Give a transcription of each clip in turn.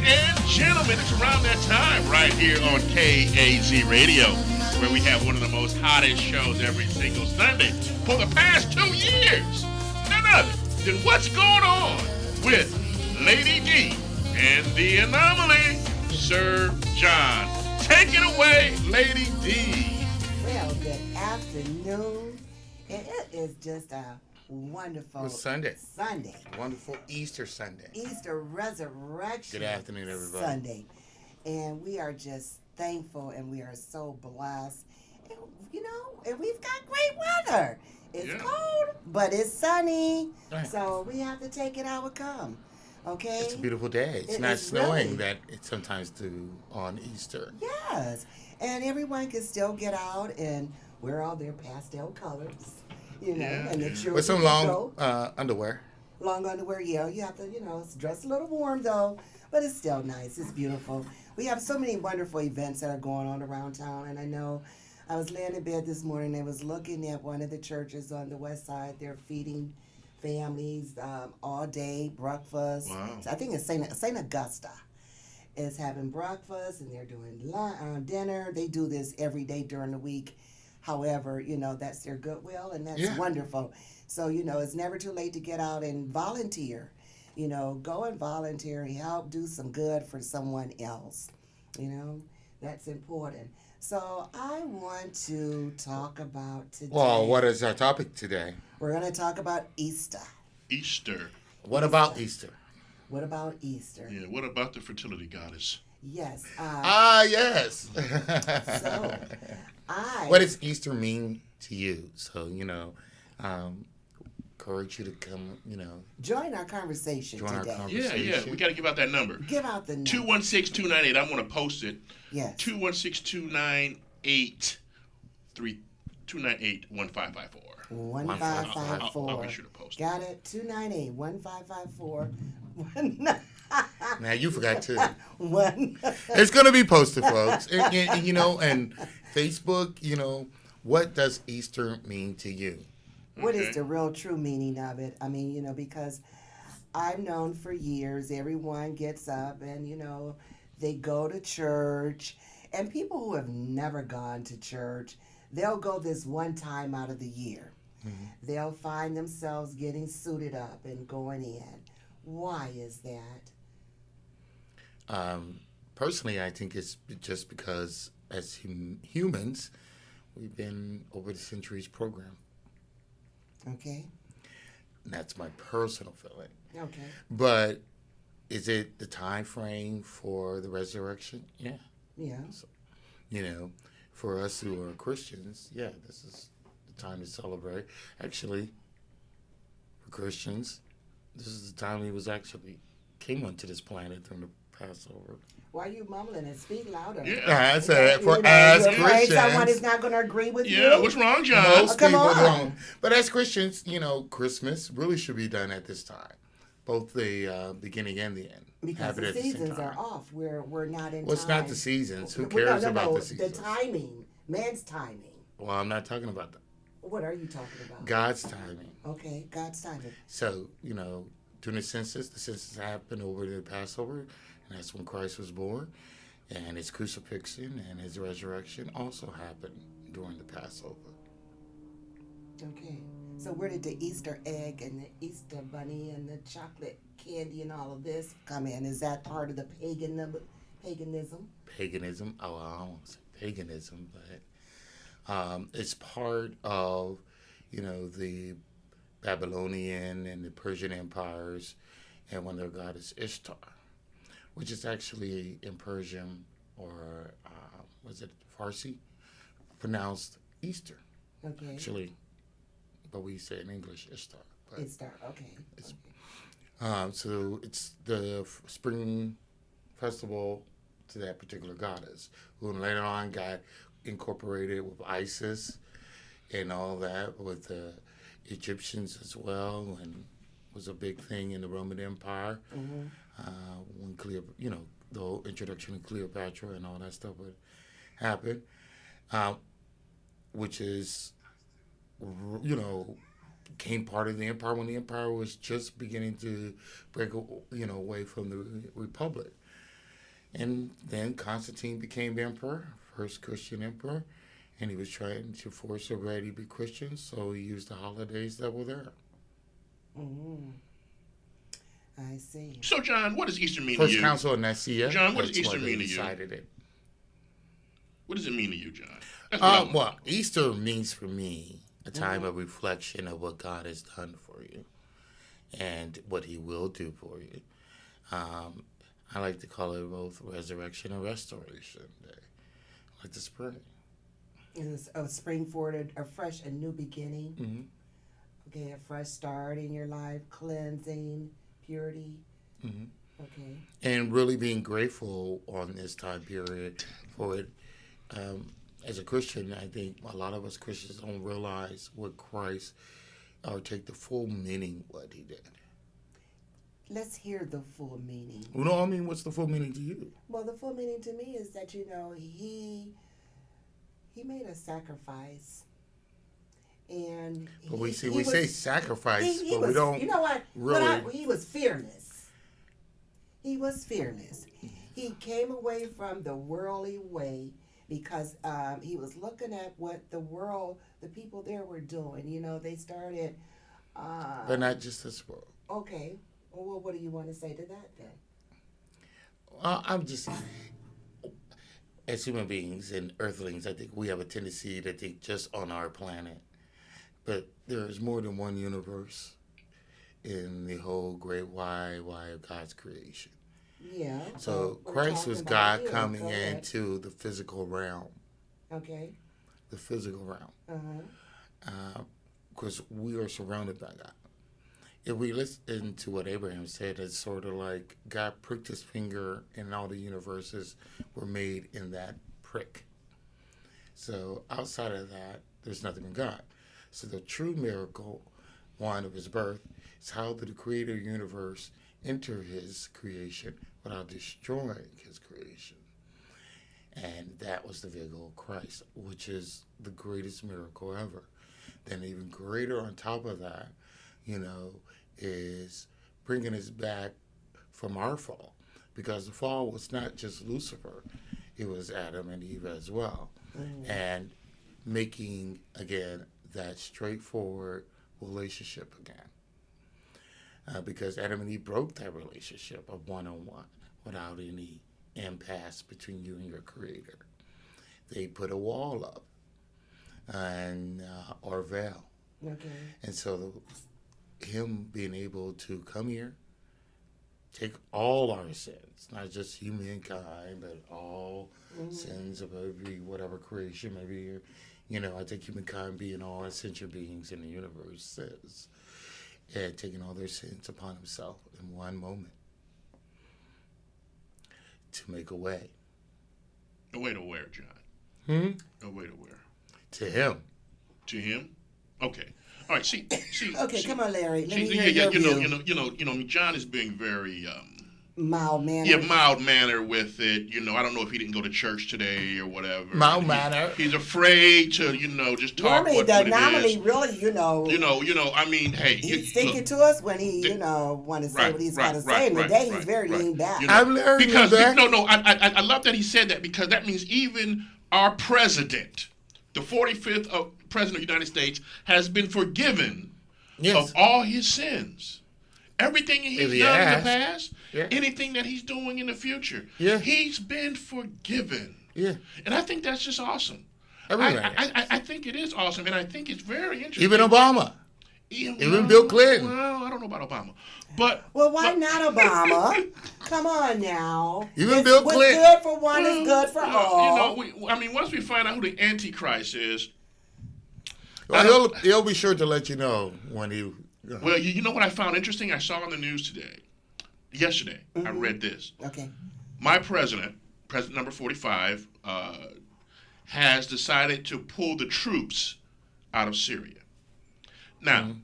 and gentlemen, it's around that time right here on KAZ Radio, where we have one of the most hottest shows every single Sunday for the past 2 years. None other than What's Going On with Lady D and the Anomaly, Sir John. Take it away, Lady D. Well, good afternoon. And it is just a wonderful Sunday. Sunday. Wonderful Easter Sunday. Easter Resurrection Good afternoon, everybody. Sunday. And we are just thankful and we are so blessed. And, and we've got great weather. It's cold, but it's sunny. Right. So we have to take it how it comes. Okay? It's a beautiful day. It's not snowing that it sometimes do on Easter. Yes. And everyone can still get out and wear all their pastel colors. And the children with some long underwear. Long underwear, yeah. You have to, it's dressed a little warm though, but it's still nice. It's beautiful. We have so many wonderful events that are going on around town, and I know I was laying in bed this morning and I was looking at one of the churches on the west side. They're feeding families all day, breakfast. Wow. So I think it's St. Augusta is having breakfast and they're doing dinner. They do this every day during the week. However, that's their goodwill, and that's wonderful. So, it's never too late to get out and volunteer. Go and volunteer and help do some good for someone else. That's important. So, I want to talk about today. Well, what is our topic today? We're going to talk about Easter. Easter. What about Easter? What about Easter? Yeah, what about the fertility goddess? Yes. Yes. So, what does Easter mean to you? So, encourage you to come, join our conversation today. Yeah. We got to give out that number. Give out the number. 216-298. I'm going to post it. Yes. 216-298-1554. 1554. I'll be sure to post it. Got it? 298-1554. Now, you forgot to. One. It's going to be posted, folks. And Facebook, what does Easter mean to you? What is the real true meaning of it? I mean, because I've known for years everyone gets up and, they go to church. And people who have never gone to church, they'll go this one time out of the year. Mm-hmm. They'll find themselves getting suited up and going in. Why is that? Personally, I think it's just because as humans, we've been over the centuries programmed. Okay. And that's my personal feeling. Okay. But is it the time frame for the resurrection? Yeah. Yeah. So, for us who are Christians, this is the time to celebrate. Actually, for Christians, this is the time he was actually came onto this planet during the Passover. Why are you mumbling and speak louder? Yeah, I said as Christians. Someone is not going to agree with you. Yeah, what's wrong, John? Most people don't. But as Christians, Christmas really should be done at this time, both the beginning and the end. Because the seasons are off. We're not in. Well, it's not the seasons. Who cares about the seasons? The timing, man's timing. Well, I'm not talking about that. What are you talking about? God's timing. Okay, God's timing. So during the census happened over the Passover. And that's when Christ was born, and his crucifixion and his resurrection also happened during the Passover. Okay. So where did the Easter egg and the Easter bunny and the chocolate candy and all of this come in? Is that part of the paganism? Paganism? Oh, I don't want to say paganism, but it's part of, the Babylonian and the Persian empires, and when their goddess Ishtar, which is actually in Persian or was it Farsi, pronounced Easter. Okay. Actually, but we say in English Ishtar. Ishtar, okay. So it's the spring festival to that particular goddess, who later on got incorporated with Isis and all that, with the Egyptians as well, and was a big thing in the Roman Empire. Mm-hmm. When the whole introduction of Cleopatra and all that stuff would happen, which is, became part of the empire when the empire was just beginning to break, away from the republic. And then Constantine became emperor, first Christian emperor, and he was trying to force everybody to be Christian, so he used the holidays that were there. Mm, I see. So, John, what does Easter mean to First you? Council of Nicaea. John, what does that's Easter why mean they to you? decided it. What does it mean to you, John? That's what I want. Well, Easter means for me a time of reflection of what God has done for you and what He will do for you. I like to call it both resurrection and restoration day, like the spring. It's a spring forward, a fresh, a new beginning. Mm-hmm. Okay, a fresh start in your life, cleansing, purity. Mm-hmm. Okay. And really being grateful on this time period for it. As a Christian, I think a lot of us Christians don't realize what Christ, or take the full meaning of what He did. Let's hear the full meaning. Well, no, I mean, what's the full meaning to you? Well, the full meaning to me is that, he made a sacrifice. And But we say was, sacrifice, he but was, we don't. You know what? Really. He was fearless. He was fearless. He came away from the worldly way because he was looking at what the people there were doing. You know, they started. But not just this world. Okay. Well, what do you want to say to that then? I'm just, as human beings and earthlings, I think we have a tendency to think just on our planet. But there is more than one universe in the whole great why of God's creation. Yeah. So we're Christ was talking about God here. coming Go ahead. into the physical realm. Okay. The physical realm. Uh-huh. Because we are surrounded by God. If we listen to what Abraham said, it's sort of like God pricked His finger and all the universes were made in that prick. So outside of that, there's nothing but God. So the true miracle, one of His birth, is how did the creator universe enter His creation without destroying His creation. And that was the vehicle of Christ, which is the greatest miracle ever. Then even greater on top of that, is bringing us back from our fall. Because the fall was not just Lucifer, it was Adam and Eve as well. Mm. And making, again, that straightforward relationship again. Because Adam and Eve broke that relationship of one-on-one without any impasse between you and your Creator. They put a wall up or veil. Okay. And so Him being able to come here, take all our sins, not just humankind, but all sins of every whatever creation, maybe, I think humankind being all essential beings in the universe says, and taking all their sins upon Himself in one moment to make a way. A way to where, John? A way to where? To Him. To Him? Okay. All right. See. Okay, come on, Larry. Let me hear yeah. your You know. John is being very mild mannered. Yeah, mild mannered with it. I don't know if he didn't go to church today or whatever. Mild mannered. He's afraid to, just talk Normally, what it normally, is. really, I mean, hey. He's sticking to us when he, want to say what he's got to say. And today he's very lean back. I'm learning because that. I love that he said that, because that means even our president, the 45th president of the United States, has been forgiven of all his sins. Everything he's done in the past, anything that he's doing in the future, he's been forgiven. Yeah. And I think that's just awesome. I think it is awesome, and I think it's very interesting. Even Obama. Even Bill Clinton. Well, I don't know about Obama. But why not Obama? Come on now. Even Bill Clinton. What's good for one is good for all. Once we find out who the Antichrist is, well, he'll be sure to let you know when he. Well, you know what I found interesting? I saw on the news yesterday. I read this. Okay. My president number 45, has decided to pull the troops out of Syria. Now,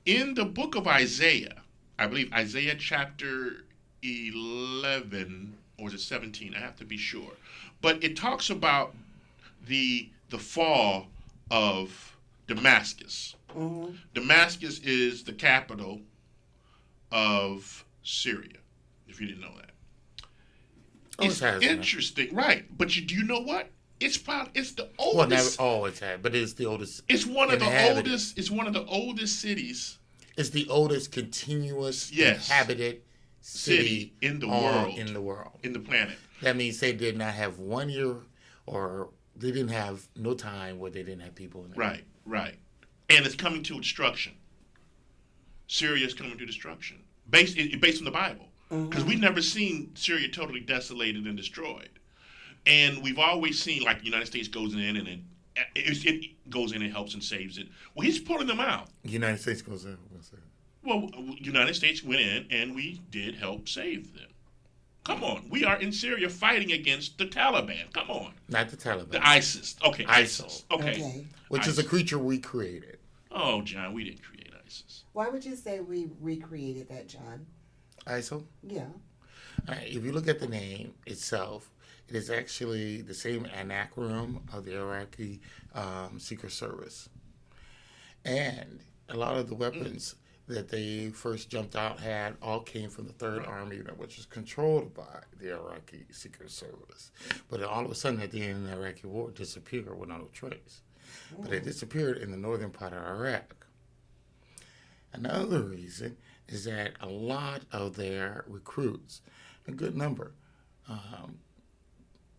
in the book of Isaiah, I believe Isaiah chapter 11, or is it 17? I have to be sure. But it talks about the fall of Damascus. Mm-hmm. Damascus is the capital of Syria, if you didn't know that. It's interesting, right? But do you know what? It's the Well, never oldest. always had, but it's the oldest. It's one of the inhabited. oldest. It's one of the oldest cities. It's the oldest continuous Yes. inhabited city in the world. In the world. In the planet. That means they did not have 1 year, or they didn't have no time where they didn't have people in it. Right, right. And it's coming to destruction. Syria is coming to destruction, based on the Bible, because we've never seen Syria totally desolated and destroyed, and we've always seen like the United States goes in and it goes in and helps and saves it. Well, he's pulling them out. The United States goes in. Well, United States went in and we did help save them. Come on, we are in Syria fighting against the Taliban. Come on, Not the Taliban. the ISIS. Okay, ISIL. Okay. Which is a creature we created. Oh, John, we didn't create ISIS. Why would you say we recreated that, John? ISIL? Yeah. All right, if you look at the name itself, it is actually the same acronym of the Iraqi Secret Service. And a lot of the weapons that they first jumped out had all came from the 3rd Army Unit, which is controlled by the Iraqi Secret Service. But all of a sudden, at the end of the Iraqi war, it disappeared with no trace. But it disappeared in the northern part of Iraq. Another reason is that a lot of their recruits, a good number,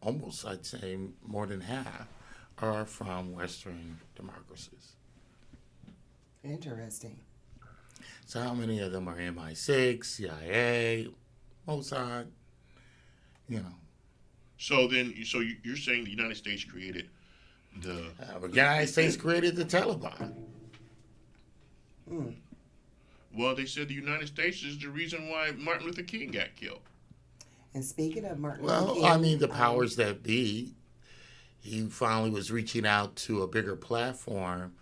almost I'd say more than half, are from Western democracies. Interesting. So how many of them are MI6, CIA, Mossad, you know? So you're saying the United States created the The United States created the Taliban. Well, they said the United States is the reason why Martin Luther King got killed. And speaking of Martin Luther Well, King, I mean, the powers that be, he finally was reaching out to a bigger platform,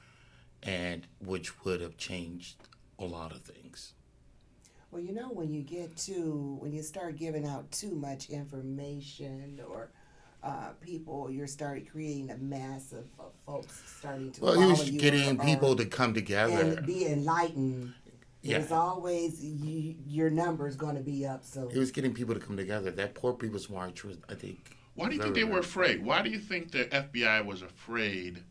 and which would have changed a lot of things. well, you know, when you start giving out too much information or people, you're starting creating a mass of folks starting to Well, follow he was you getting or people to come together. and be enlightened. Yeah. There's always your number is going to be up. So He was getting people to come together. That Poor People's March was, I think. Why do you think they were afraid? Why do you think the FBI was afraid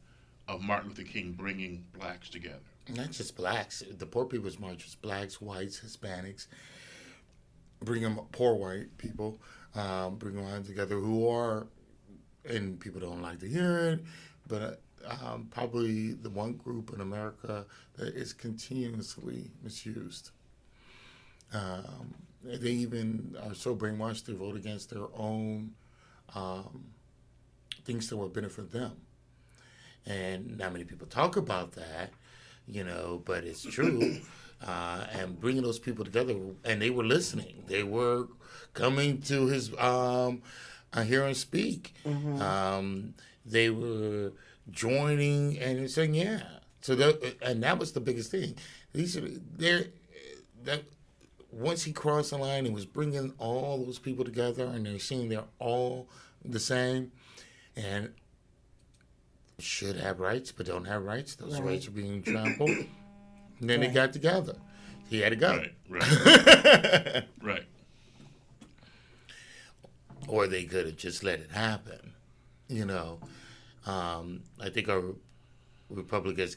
of Martin Luther King bringing blacks together? Not just blacks. The Poor People's March was blacks, whites, Hispanics, bringing poor white people, bring them together who are, and people don't like to hear it, but probably the one group in America that is continuously misused. They even are so brainwashed they vote against their own things that will benefit them. And not many people talk about that, you know, but it's true. And bringing those people together, and they were listening. They were coming to his hear him speak. They were joining and saying, yeah. So that was the biggest thing. Once he crossed the line and was bringing all those people together, and they're seeing they're all the same, and should have rights but don't have rights. Those rights are being trampled. And then they got together. He had to go. Right. Right. Or they could have just let it happen. You know, I think our republic is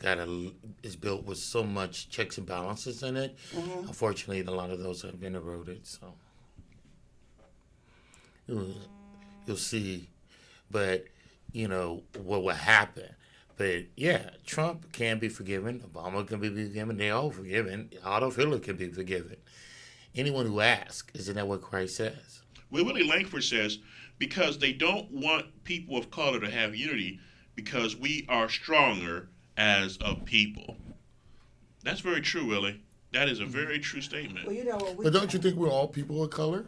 built with so much checks and balances in it. Unfortunately, a lot of those have been eroded. So you'll see, but you know what will happen. But yeah, Trump can be forgiven. Obama can be forgiven. They're all forgiven. Adolf Hitler can be forgiven. Anyone who asks, isn't that what Christ says? Well, Willie Langford says, because they don't want people of color to have unity because we are stronger as a people. That's very true, Willie. That is a very true statement. well, you know, But don't you think we're all people of color?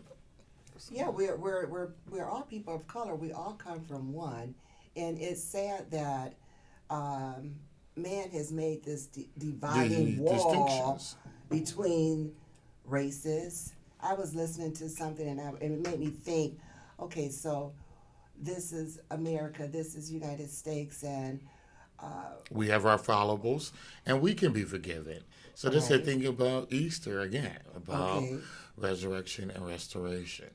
yeah, we're all people of color. We all come from one, and it's sad that man has made this dividing The wall distinctions. between races. I was listening to something and it made me think, okay, so this is America, this is United States, and We have our fallibles, and we can be forgiven. So this is the thing about Easter again, about resurrection and restoration.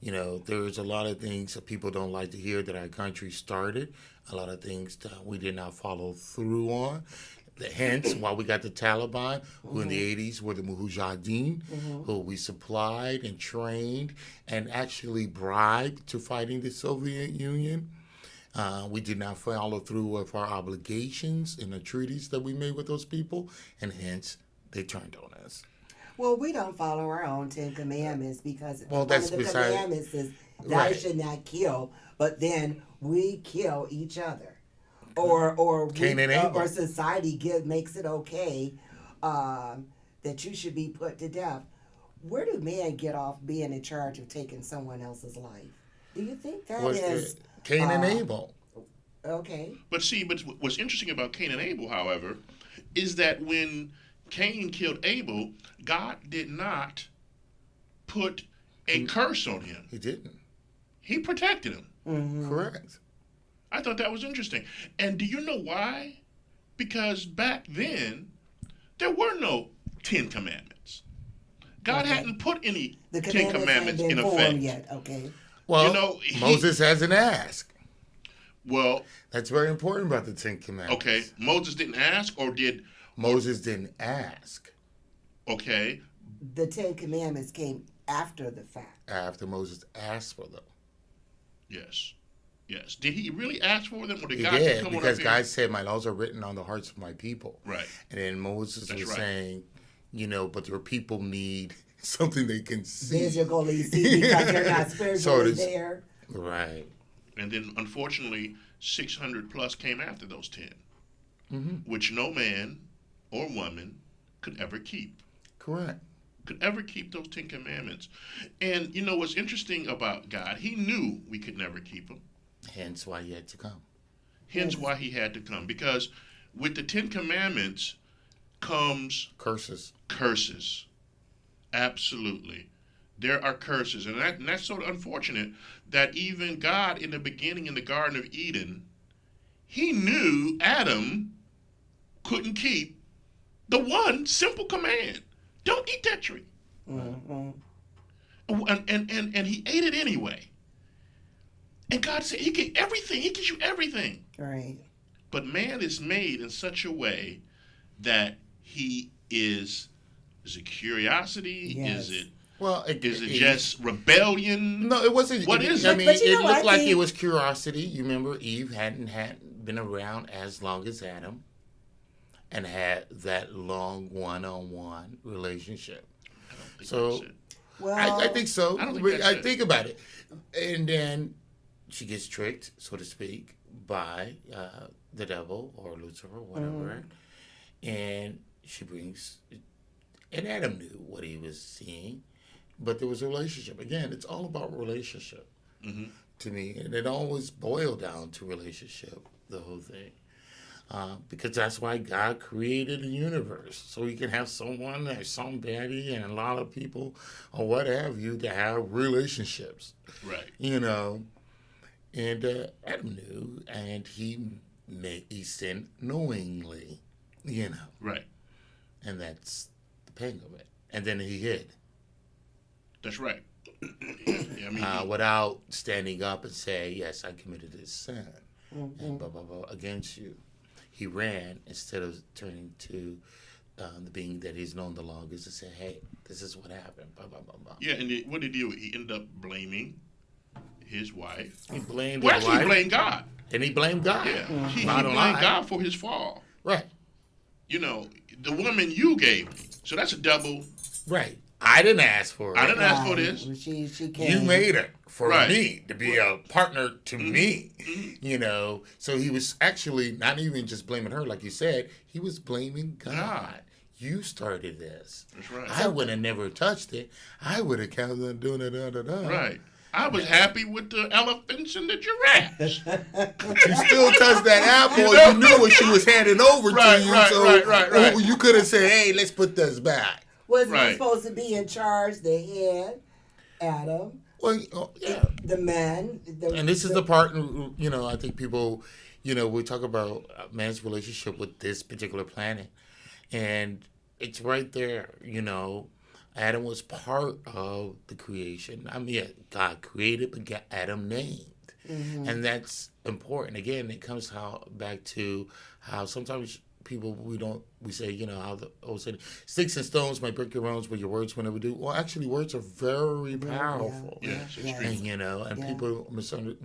You know, there's a lot of things that people don't like to hear that our country started, a lot of things that we did not follow through on. Hence, why we got the Taliban, who in the 80s were the Mujahideen, who we supplied and trained and actually bribed to fighting the Soviet Union. We did not follow through with our obligations in the treaties that we made with those people, and hence, they turned on us. Well, we don't follow our own 10 Commandments because one that's of the beside- commandments is thou Right. should not kill, but then we kill each other. Or Cain and Abel. or society makes it okay that you should be put to death. Where do men get off being in charge of taking someone else's life? Do you think that is Cain and Abel. okay? But what's interesting about Cain and Abel, however, is that when Cain killed Abel, God did not put a curse on him. He didn't. He protected him. Mm-hmm. Correct. I thought that was interesting. And do you know why? Because back then, there were no 10 Commandments. God Okay. hadn't put any The 10 Commandments ain't in been effect. formed yet. Okay. Well, You know, Moses hasn't asked. Well, That's very important about the 10 Commandments. okay, Moses didn't ask, or did, Moses didn't ask okay, The 10 Commandments came after the fact. after Moses asked for them. yes. Yes. Did he really ask for them, or did He God did, come on because up God here? said, my laws are written on the hearts of my people. Right. And then Moses That's was right. saying, but your people need something they can see. Physically see because they're not spiritually it's- there. Right. And then, unfortunately, 600 plus came after those 10, Mm-hmm. which no man or woman could ever keep. Correct. Could ever keep those 10 Commandments. And you know what's interesting about God? He knew we could never keep them. Hence why he had to come. Hence Yes. why he had to come. Because with the 10 Commandments comes Curses. curses. Absolutely. There are curses. And that's so unfortunate that even God in the beginning in the Garden of Eden, he knew Adam couldn't keep the one simple command. Don't eat that tree. Mm-hmm. And he ate it anyway. And God said he gives everything. He gives you everything. Right. But man is made in such a way that he is it curiosity? Yes. Is It it just rebellion? No, it wasn't. What is I it? mean, But you it know, I looked like it think- was curiosity. You remember Eve hadn't been around as long as Adam and had that long one-on-one relationship. I don't think So- that's it. Well, I think so. I don't think that's it. think about it. And then she gets tricked, so to speak, by the devil or Lucifer, whatever. And she brings, and Adam knew what he was seeing, but there was a relationship. Again, it's all about relationship Mhm. to me. And it always boiled down to relationship, the whole thing. Because that's why God created the universe. So you can have someone or somebody and a lot of people or what have you to have relationships, Right. And Adam knew, and he sinned knowingly, Right. and that's the pain of it. And then he hid That's right. I mean, without standing up and say, yes, I committed this sin and blah, blah, blah, against you. He ran instead of turning to the being that he's known the longest and say, hey, this is what happened, blah, blah, blah, blah. yeah, and what did he do? He ended up blaming his wife. He blamed Well, his actually, he wife, blamed God. and he blamed God. Yeah. He Bottom blamed line. God for his fall. Right, The woman you gave him. So that's a double. right. I didn't ask for it. I didn't ask for right. this. She came. You made it for Right. me to be a partner to me, So he was actually not even just blaming her, like you said. He was blaming God. God. You started this. That's right. I would have never touched it. I would have kept on doing it. Right. I was happy with the elephants and the giraffes. You still touched that apple. You knew what she was handing over Right, to you. right, so right. You could have said, "Hey, let's put this back." Was Right. he supposed to be in charge? The head, Adam, Well, yeah. the man. And this is the part, I think people, we talk about man's relationship with this particular planet. And it's right there, Adam was part of the creation. I mean, yeah, God created, but got Adam named. And that's important. Again, it comes back to how sometimes people we say, you know, how the old saying, sticks and stones might break your bones, but your words will never do. Well, actually, words are very powerful. Yes, And you know, and people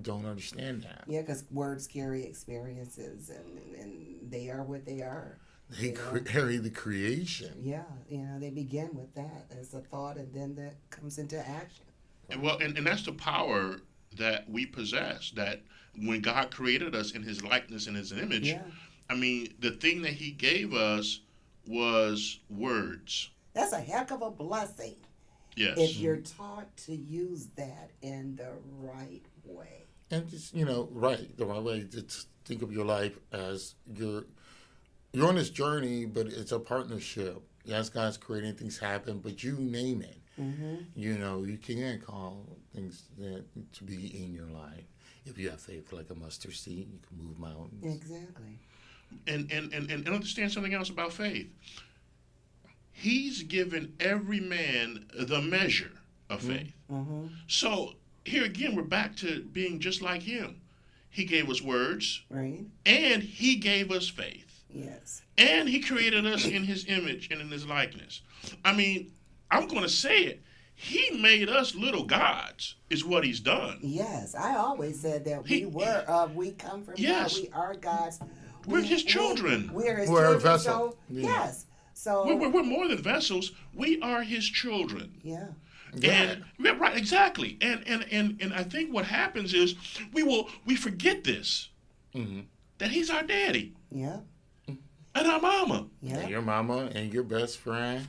don't understand that. Yeah, because words carry experiences, and they are what they are. They carry the creation. Yeah, you know, they begin with that as a thought, and then that comes into action. And that's the power that we possess. That when God created us in His likeness and His image, I mean, the thing that He gave us was words. That's a heck of a blessing. Yes. If you're taught to use that in the right way. And just, you know, the right way. Just think of your life as you're on this journey, but it's a partnership. Yes, God's creating things happen, but you name it. You know, you can't call things that to be in your life. If you have faith like a mustard seed, you can move mountains. Exactly. And understand something else about faith. He's given every man the measure of faith. So here again, we're back to being just like Him. He gave us words, right? And He gave us faith. Yes. And He created us in His image and in His likeness. I mean, I'm going to say it. He made us little gods, is what He's done. Yes, I always said that we come from yes. God. We are God's. We're His children. We're His children. We're a vessel. So, yes. So we're more than vessels. We are His children. Yeah. And right, exactly. And I think what happens is we forget this. That He's our daddy. Yeah. And our mama. Yeah. And your mama and your best friend.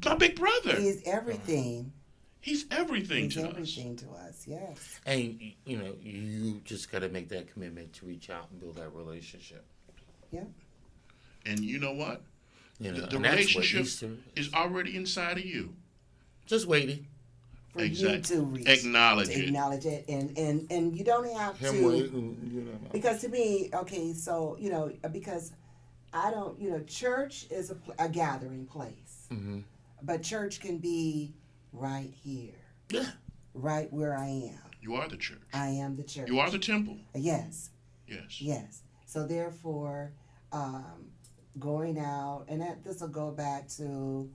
My big brother. He's everything. He's everything He's to everything to us, yes. And, you know, you just got to make that commitment to reach out and build that relationship. Yep. And you know what? You know, the relationship is already inside of you. Just waiting. For you to reach. Acknowledge it. Acknowledge it. And you don't have Him to. waiting, you know. Because to me, okay, so, you know, because I don't, you know, church is a gathering place. But church can be right here. Yeah. Right where I am. You are the church. I am the church. You are the temple. Yes. Yes. Yes. So therefore, going out, and this will go back to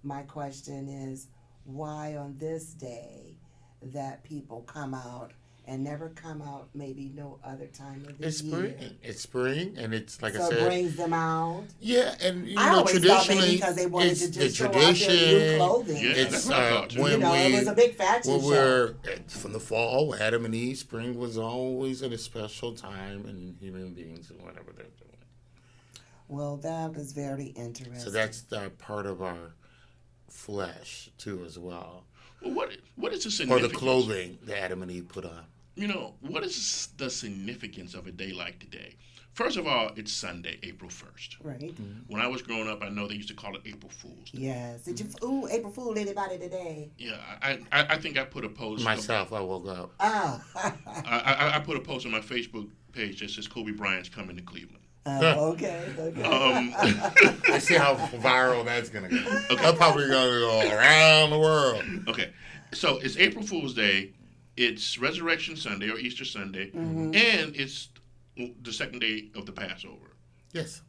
my question is, why on this day that people come out and never come out maybe no other time of the It's year? spring. It's spring, and it's like so I said. it brings them out. Yeah, and you I know, always traditionally, thought maybe because they wanted it's to just the show off their new tradition. clothing. Yeah, It's that's what I thought, too. when You know, it was a big fashion when show. we're from the fall, Adam and Eve. Spring was always at a special time in human beings and whatever they're doing. Well, that was very interesting. So that's part of our flesh too, as well. Well, what is the Or significance? the clothing that Adam and Eve put on. You know, what is the significance of a day like today? First of all, it's Sunday, April 1st. Right. When I was growing up, I know they used to call it April Fool's Day. Yes. Did you April Fool anybody today? Yeah, I think I put a post. Myself, I woke up. I put a post on my Facebook page that says Kobe Bryant's coming to Cleveland. Okay. I see how viral that's gonna go. Okay. That's probably gonna go around the world. Okay, so it's April Fool's Day, it's Resurrection Sunday or Easter Sunday, and it's the second day of the Passover. Yes.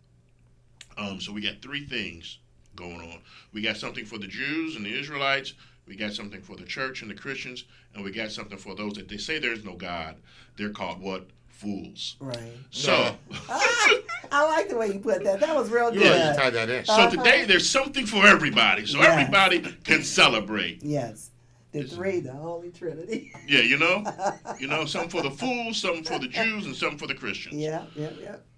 So we got three things going on. We got something for the Jews and the Israelites. We got something for the church and the Christians, and we got something for those that they say there is no God. They're called what? Fools. Right. So. I like the way you put that. That was real good. Yeah, you tied that in. So today there's something for everybody. So Yes. everybody can celebrate. Yes. The three, the Holy Trinity. Yeah, you know, something for the fools, something for the Jews, and something for the Christians. Yeah.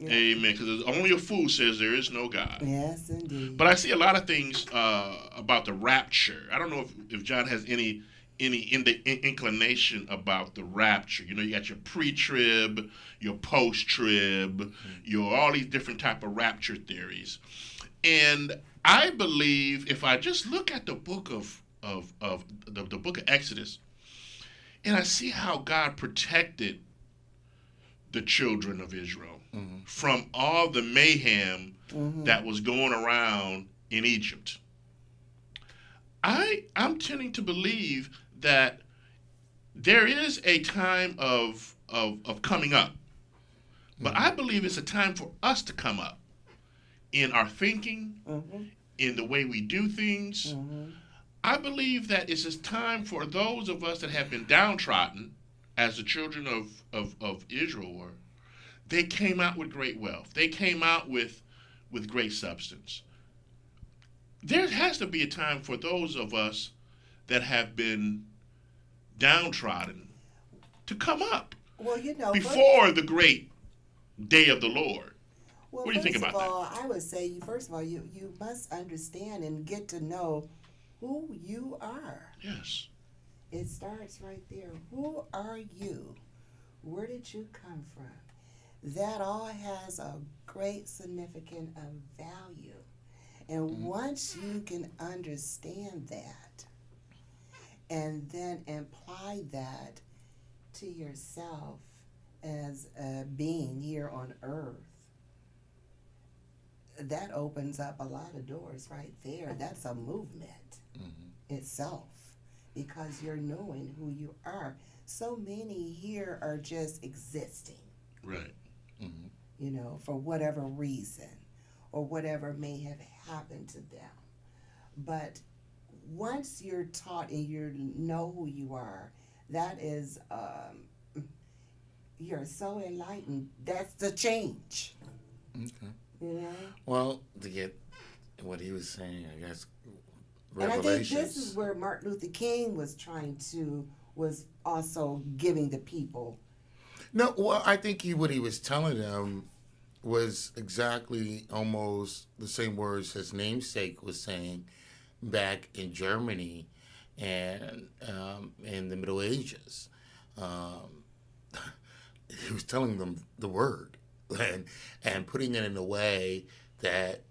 Amen. Because only a fool says there is no God. Yes, indeed. But I see a lot of things about the rapture. I don't know if John has any inclination about the rapture. You know, you got your pre-trib, your post-trib, your all these different type of rapture theories. And I believe if I just look at the book of the book of Exodus, and I see how God protected the children of Israel from all the mayhem that was going around in Egypt. I'm tending to believe that there is a time of coming up, but I believe it's a time for us to come up in our thinking, in the way we do things. I believe that it's a time for those of us that have been downtrodden, as the children of Israel were. They came out with great wealth. They came out with great substance. There has to be a time for those of us that have been downtrodden to come up Well, before the great day of the Lord. well, What do you think about first of all, I would say, first of all, you must understand and get to know who you are. that? Yes. It starts right there. Who are you? Where did you come from? That all has a great significance of value. And once you can understand that and then apply that to yourself as a being here on earth, that opens up a lot of doors right there. That's a movement itself, because you're knowing who you are. So many here are just existing, Right. for whatever reason or whatever may have happened to them. But once you're taught and you know who you are, that is, you're so enlightened. That's the change. Okay. Well, to get what he was saying, I guess, And I think Revelations. this is where Martin Luther King was also giving the people. No, well, I think what he was telling them was exactly almost the same words his namesake was saying back in Germany and in the Middle Ages. He was telling them the word and putting it in a way that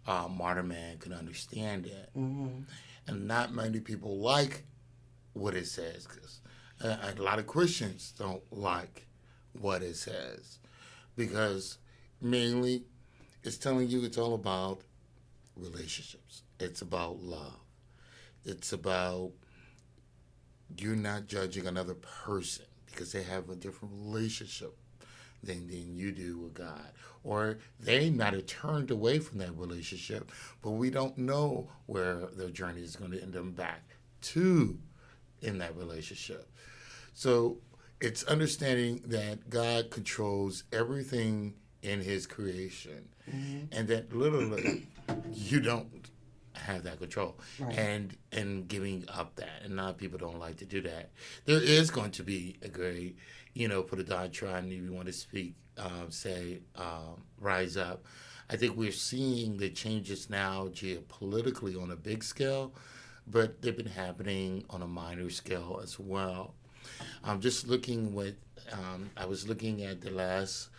modern man could understand it. And not many people like what it says, because a lot of Christians don't like what it says, because mainly it's telling you it's all about relationships. It's about love. It's about you're not judging another person because they have a different relationship than you do with God. Or they might have turned away from that relationship, but we don't know where their journey is going to end them back to in that relationship. So it's understanding that God controls everything in his creation, and that literally you don't have that control. Right. And giving up that, and a lot of people don't like to do that. There is going to be a great, for the doctrine, if you want to speak, rise up. I think we're seeing the changes now geopolitically on a big scale, but they've been happening on a minor scale as well. I'm just looking I was looking at the last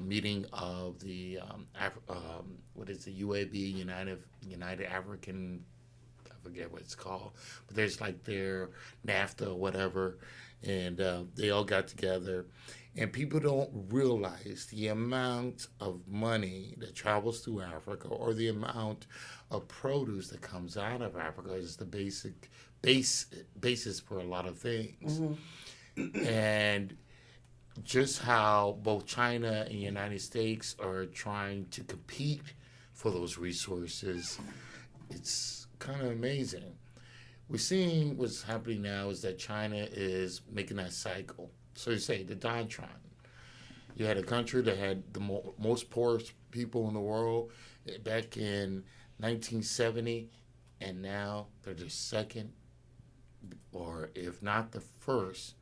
meeting of the what is the UAB, United African, I forget what it's called, but there's like their NAFTA or whatever, and they all got together, and people don't realize the amount of money that travels through Africa, or the amount of produce that comes out of Africa is the basis for a lot of things. And just how both China and the United States are trying to compete for those resources, it's kind of amazing. We're seeing what's happening now is that China is making that cycle. So you say the Dontron. You had a country that had the most poorest people in the world back in 1970, and now they're the second, or if not the first,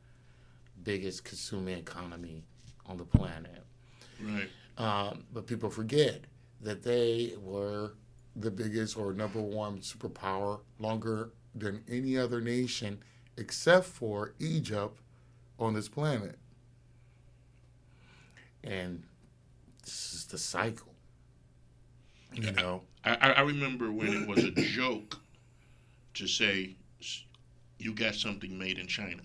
biggest consuming economy on the planet. Right. But people forget that they were the biggest or number one superpower longer than any other nation except for Egypt on this planet. And this is the cycle. I remember when it was a joke to say, you got something made in China.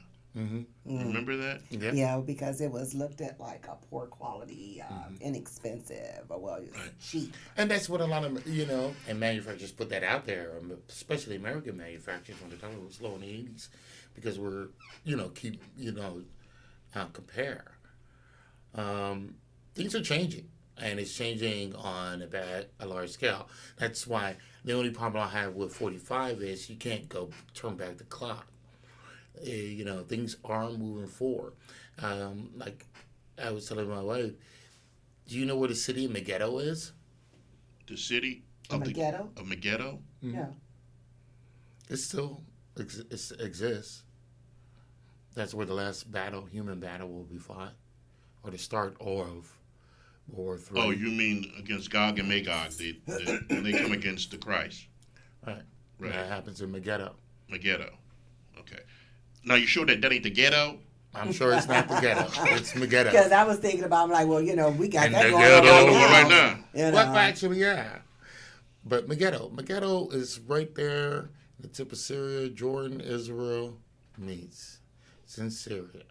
Remember that? Yeah. Yeah, because it was looked at like a poor quality, inexpensive, or well, cheap. And that's what a lot of, and manufacturers put that out there, especially American manufacturers when they talk about slow in the 80s, because we're, compare. Things are changing, and it's changing on a large scale. That's why the only problem I have with 45 is you can't go turn back the clock. Things are moving forward. Like I was telling my wife, do you know where the city of Megiddo is? The city of Megiddo? Of Megiddo? Yeah. It still exists. That's where the last human battle will be fought, or the start of World War III. Oh, you mean against Gog and Magog, when they come against the Christ. Right. Right. That happens in Megiddo. Megiddo. Okay. Now, you sure that ain't the ghetto? I'm sure it's not the ghetto. It's Megiddo. Because I was thinking about, I'm like, well, we got And that the going ghetto on right now. Well, actually, yeah. But Megiddo is right there, the tip of Syria, Jordan, Israel meets. It's in Syria.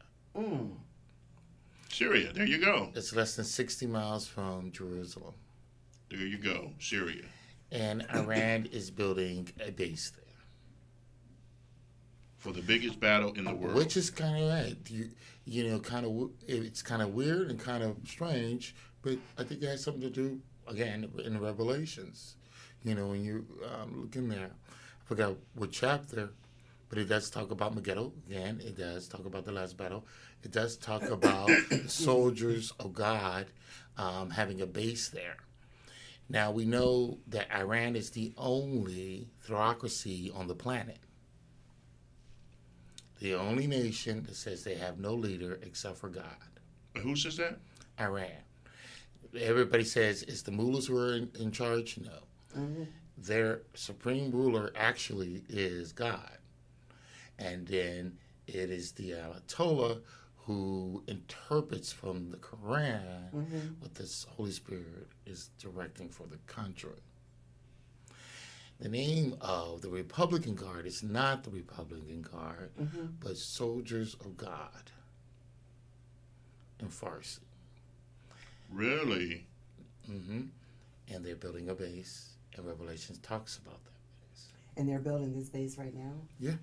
Syria, there you go. It's less than 60 miles from Jerusalem. There you go, Syria. And Iran is building a base there. For the biggest battle in the world. Which is kind of right. It's kind of weird and kind of strange, but I think it has something to do, again, in Revelations. When you look in there, I forgot what chapter, but it does talk about Megiddo. Again, it does talk about the last battle. It does talk about the soldiers of God having a base there. Now, we know that Iran is the only theocracy on the planet. The only nation that says they have no leader except for God. Who says that? Iran. Everybody says it's the mullahs who are in charge. No. Mm-hmm. Their supreme ruler actually is God. And then it is the Ayatollah who interprets from the Quran what the Holy Spirit is directing for the country. The name of the Republican Guard is not the Republican Guard, but Soldiers of God in Farsi. Really? And they're building a base, and Revelations talks about that base. And they're building this base right now? Yeah.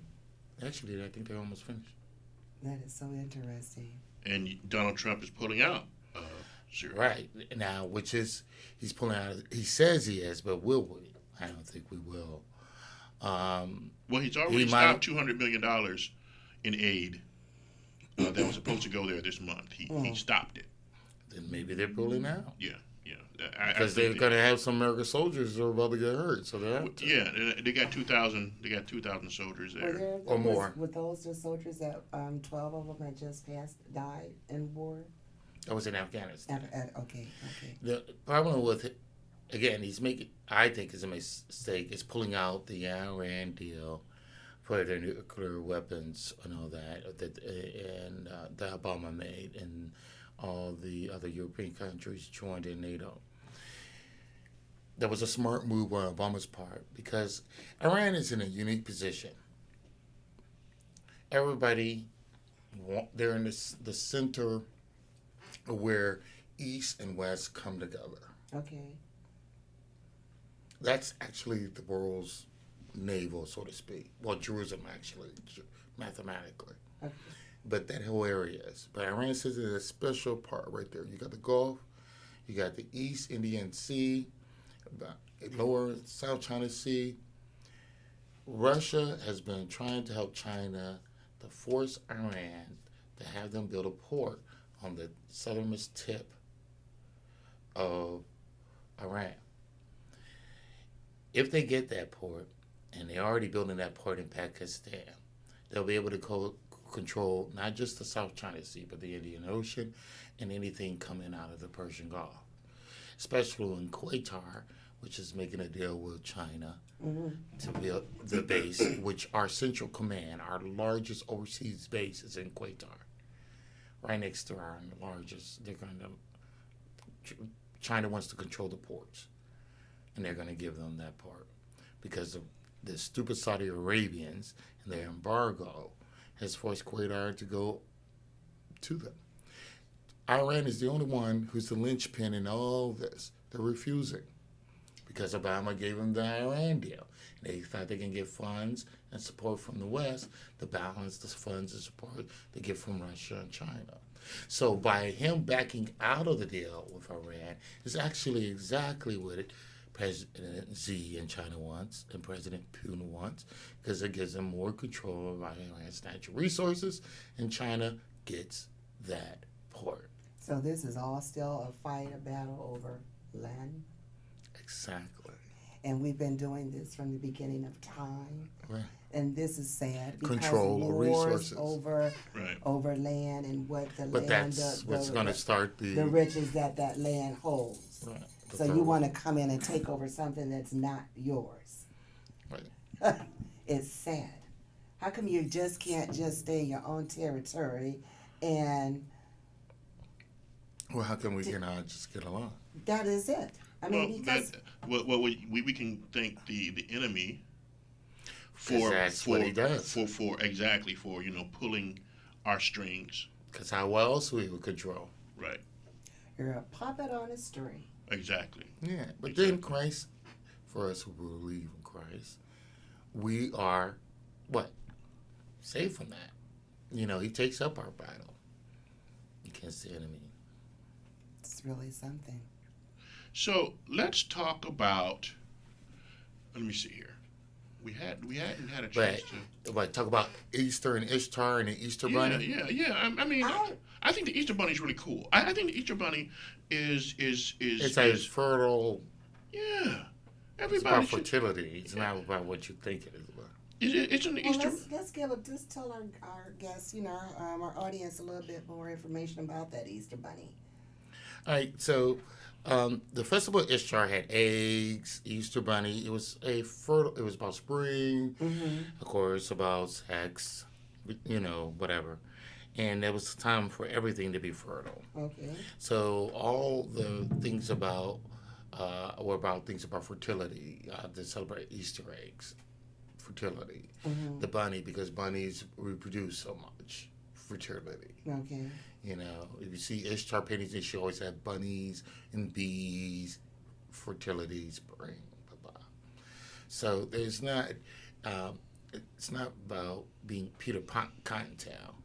Actually, I think they're almost finished. That is so interesting. And Donald Trump is pulling out Syria. Right. Now, he's pulling out, he says he is, but will we? I don't think we will. Well, he's already stopped $200 million in aid that was supposed to go there this month. He stopped it. Then maybe they're pulling out. Yeah. Because they're going to have some American soldiers who are about to get hurt, so they have to. Yeah, they got 2,000. They got 2,000 soldiers there, or more. Were those the soldiers that 12 of them had just died in war? That was in Afghanistan. Okay. The problem with it, again, I think is a mistake, is pulling out the Iran deal for their nuclear weapons and all that that Obama made, and all the other European countries joined in NATO. That was a smart move on Obama's part, because Iran is in a unique position. Everybody, they're in the center of where East and West come together. Okay. That's actually the world's navel, so to speak. Well, Jerusalem, actually, mathematically. Okay. But that whole area is. But Iran sits in a special part right there. You got the Gulf, you got the East Indian Sea, lower South China Sea. Russia has been trying to help China to force Iran to have them build a port on the southernmost tip of Iran. If they get that port, and they're already building that port in Pakistan, they'll be able to control not just the South China Sea, but the Indian Ocean and anything coming out of the Persian Gulf. Especially in Qatar, which is making a deal with China to build the base, which our central command, our largest overseas base, is in Qatar. Right next to our largest, China wants to control the ports, and they're going to give them that part because of the stupid Saudi Arabians and their embargo has forced Qatar to go to them. Iran is the only one who's the linchpin in all this. They're refusing because Obama gave them the Iran deal. They thought they can get funds and support from the West to balance the funds and support they get from Russia and China. So by him backing out of the deal with Iran is actually exactly what President Xi in China wants and President Putin wants, because it gives them more control of Iran's natural resources, and China gets that port. So this is all still a fight, a battle over land? Exactly. And we've been doing this from the beginning of time. Right. And this is sad because Control the wars resources. over land and what the But land, that's what's going to start the riches that land holds. Right. So you want to come in and take over something that's not yours. Right. It's sad. How come you just can't just stay in your own territory and... Well, how come we cannot just get along? That is it. I mean, because... we can thank the enemy for that's what he does. For exactly for pulling our strings. Because how else we would control? Right. You're a puppet on a string. Exactly. Yeah, but then Christ, for us who believe in Christ, we are what? Saved from that. He takes up our battle against the enemy. It's really something. So let's talk about. Let me see here. We hadn't had a chance to. But talk about Easter and Ishtar and the Easter Bunny. Yeah. I mean, I think the Easter Bunny is really cool. I think the Easter Bunny is It's a fertile. Yeah. It's about fertility. It's not about what you think it is about. It's an Easter. Let's just tell our guests, our audience a little bit more information about that Easter Bunny. All right, so the festival of Ishtar had eggs, Easter Bunny. It was it was about spring, of course, about sex, whatever. And there was time for everything to be fertile. Okay. So all the things were about things about fertility, to celebrate Easter eggs, fertility. The bunny, because bunnies reproduce so much, fertility. Okay. If you see Ishtar paintings, she always had bunnies and bees, fertility, spring, blah, blah. So it's not about being Peter Cottontail.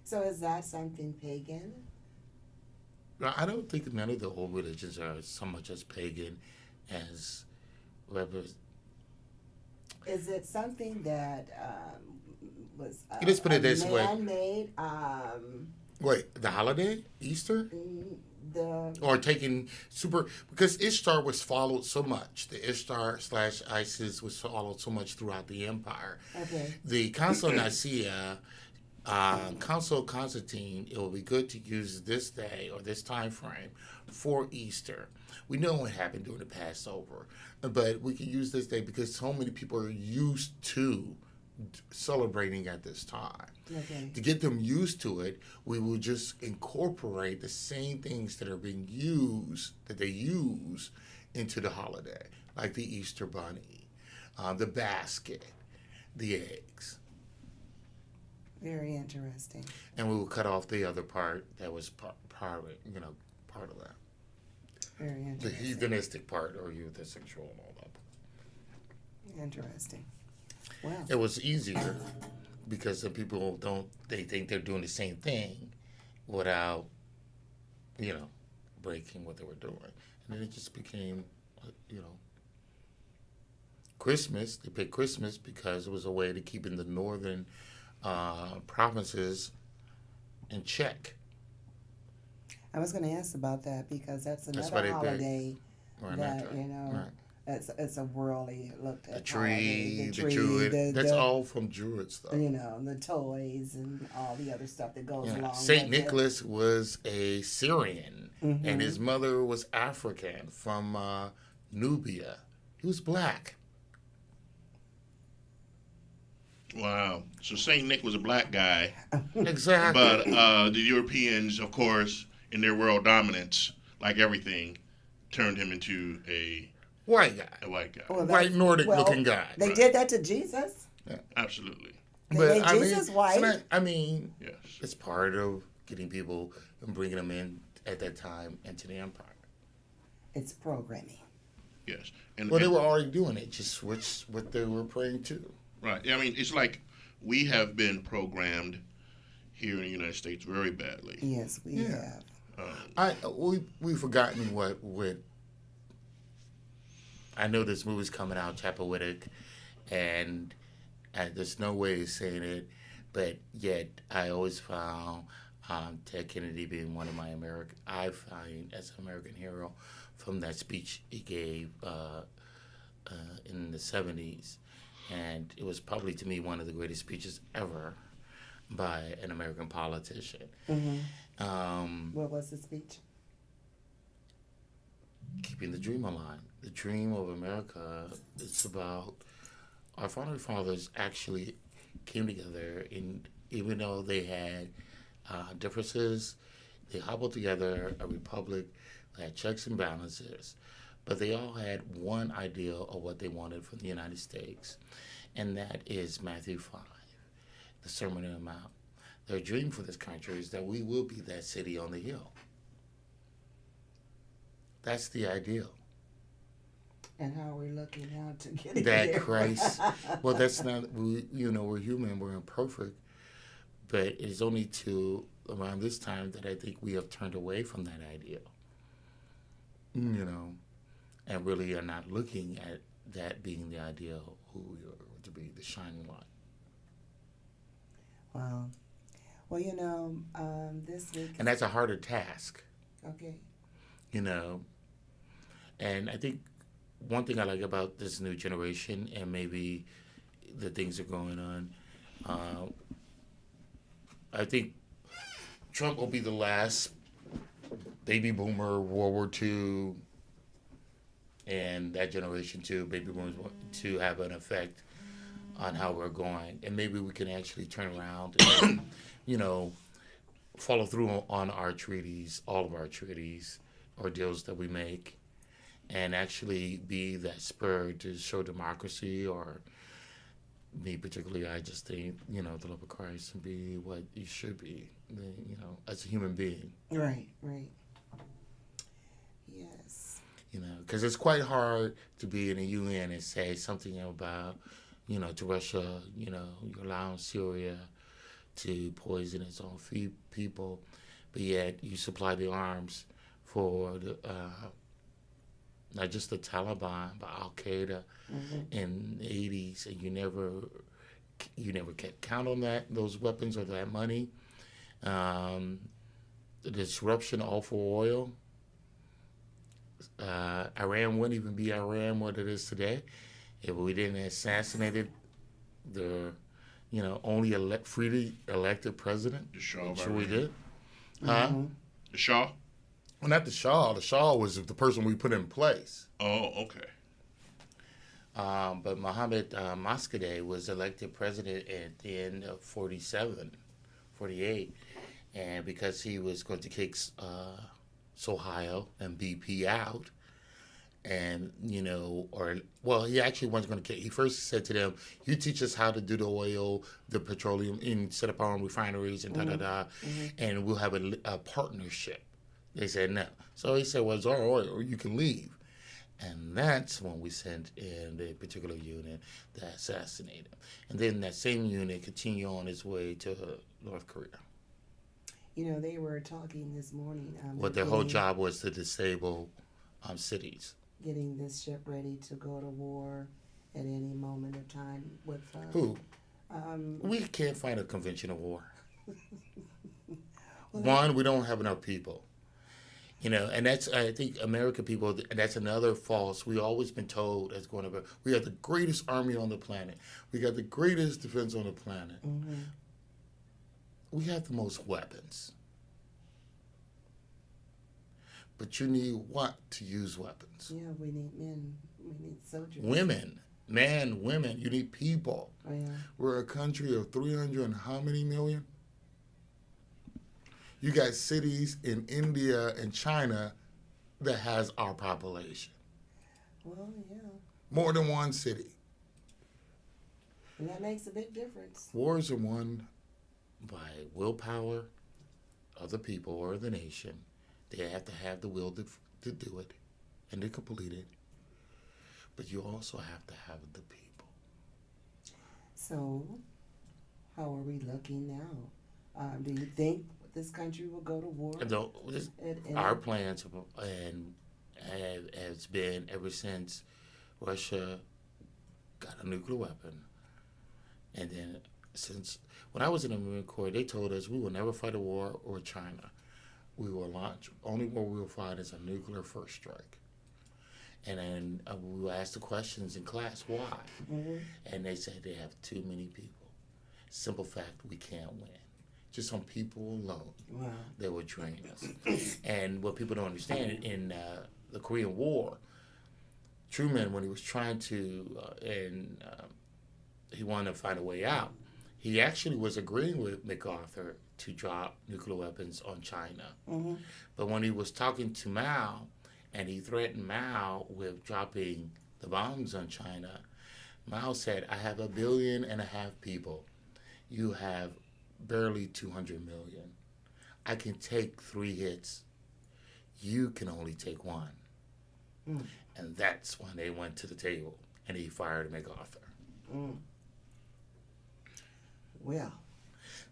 So is that something pagan? I don't think none of the old religions are so much as pagan as Is it something that was let's put it this way. Man-made? Wait, the holiday, Easter, or taking because Ishtar was followed so much. The Ishtar / Isis was followed so much throughout the empire. Okay. The Council of Nicaea. Council of Constantine, it will be good to use this day or this time frame for Easter. We know what happened during the Passover, but we can use this day because so many people are used to celebrating at this time. Okay. To get them used to it, we will just incorporate the same things that they use into the holiday, like the Easter bunny, the basket, the eggs. Very interesting. And we will cut off the other part that was part of that. Very interesting. The heathenistic part, or the sexual and all that. Interesting. Wow. It was easier because the people they think they're doing the same thing without, breaking what they were doing. And then it just became, Christmas. They picked Christmas because it was a way to keep in the northern provinces in check. I was going to ask about that because that's another holiday that it's a worldly looked at. The tree, that's all from Druid stuff. The toys and all the other stuff that goes along. Saint Nicholas was a Syrian, and his mother was African from Nubia. He was black. Wow. So Saint Nick was a black guy. Exactly. But the Europeans, of course, in their world dominance, like everything, turned him into a white guy. A white guy. Well, white Nordic looking guy. They did that to Jesus? Yeah. Absolutely. They made Jesus white. Yes. it's part of getting people and bringing them in at that time into the empire. It's programming. Yes. Well, they were already doing it, just switch what they were praying to. Right. I mean, it's like we have been programmed here in the United States very badly. Yes, we Yeah. have. We've forgotten what I know this movie's coming out, Chappaquiddick, and there's no way of saying it, but yet I always found Ted Kennedy being one of my I find as an American hero from that speech he gave in the 70s. And it was probably, to me, one of the greatest speeches ever by an American politician. What was the speech? Keeping the dream alive. The dream of America is about our founding fathers actually came together, and even though they had differences, they hobbled together a republic that had checks and balances, but they all had one ideal of what they wanted from the United States, and that is Matthew 5, the Sermon on the Mount. Their dream for this country is that we will be that city on the hill. That's the ideal. And how are we looking now to get it That there? Christ, well, that's not, we're human, we're imperfect, but it's only to around this time that I think we have turned away from that ideal, and really are not looking at that being the ideal, who we are to be, the shining light. Wow. Well, this week. And that's a harder task, Okay. And I think one thing I like about this new generation, and maybe the things that are going on, I think Trump will be the last baby boomer, World War II, and that generation too, baby boomers, to have an effect on how we're going. And maybe we can actually turn around and, follow through on our treaties, all of our treaties or deals that we make, and actually be that spur to show democracy, or me particularly, I just think, the love of Christ, and be what you should be, as a human being. Right. Yes. Because it's quite hard to be in the UN and say something about, to Russia, you're allowing Syria to poison its own people, but yet you supply the arms for the not just the Taliban, but Al Qaeda in the 80s, and you never kept count on those weapons or that money. The disruption all for oil. Iran wouldn't even be Iran what it is today if we didn't assassinate the only freely elected president. The Shah of Sure we Iran. did. The Shah? Well, not the Shah. The Shah was the person we put in place. Oh, okay. But Mohammad Mossadegh was elected president at the end of 48, and because he was going to kick Sohail and BP out, and he actually wasn't going to kick. He first said to them, "You teach us how to do the oil, the petroleum, and set up our own refineries, and and we'll have a partnership." They said no. So he said, "Well, it's our oil, you can leave." And that's when we sent in the particular unit that assassinated him. And then that same unit continued on its way to North Korea. They were talking this morning. What their whole job was to disable cities. Getting this ship ready to go to war at any moment of time with... Who? We can't fight a conventional war. Well, One, we don't have enough people. And that's, I think, American people, that's another false. We've always been told as going to, we have the greatest army on the planet. We got the greatest defense on the planet. We have the most weapons. But you need what to use weapons? Yeah, we need men. We need soldiers. Women. Women. You need people. Oh, yeah. We're a country of 300 and how many million? You got cities in India and China that has our population. Well, yeah. More than one city. And that makes a big difference. Wars are won by willpower of the people or the nation. They have to have the will to do it and to complete it. But you also have to have the people. So, how are we looking now? Do you think this country will go to war? No, And- our plans and has been ever since Russia got a nuclear weapon. And then since when I was in the Marine Corps, they told us we will never fight a war with China. We will launch, only war we will fight is a nuclear first strike. And then we will ask the questions in class, why? Mhm. And they said they have too many people. Simple fact, we can't win. Just on people alone, Wow. they would drain us. And what people don't understand, in the Korean War, Truman, when he was trying to, he wanted to find a way out, he actually was agreeing with MacArthur to drop nuclear weapons on China. Mm-hmm. But when he was talking to Mao, and he threatened Mao with dropping the bombs on China, Mao said, I have 1.5 billion people. You have barely 200 million. I can take 3 hits. You can only take 1. Mm. And that's when they went to the table, and he fired MacArthur. Mm. Well,